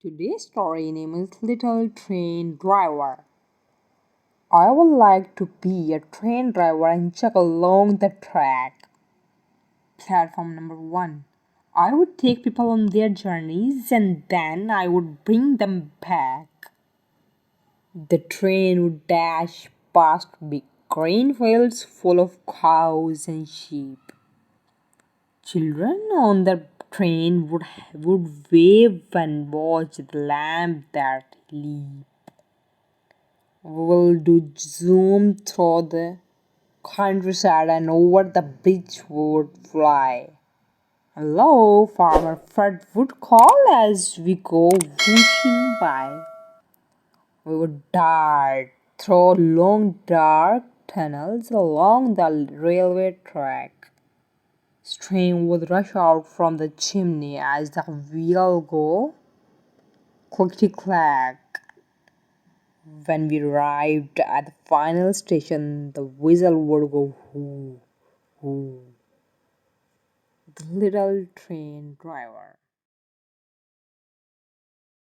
Today's story name is Little Train Driver. I would like to be a train driver and check along the track. Platform number one. I would take people on their journeys and then I would bring them back. The train would dash past big grain fields full of cows and sheep. Children on the train would wave and watch the lamb that leap. We will do zoom through the countryside and over the bridge would fly. Hello, Farmer Fred would call as we go whooshing by. We would dart through long dark tunnels along the railway track. Steam would rush out from the chimney as the wheel go clickety clack. When we arrived at the final station, the whistle would go hoo, hoo. The little train driver.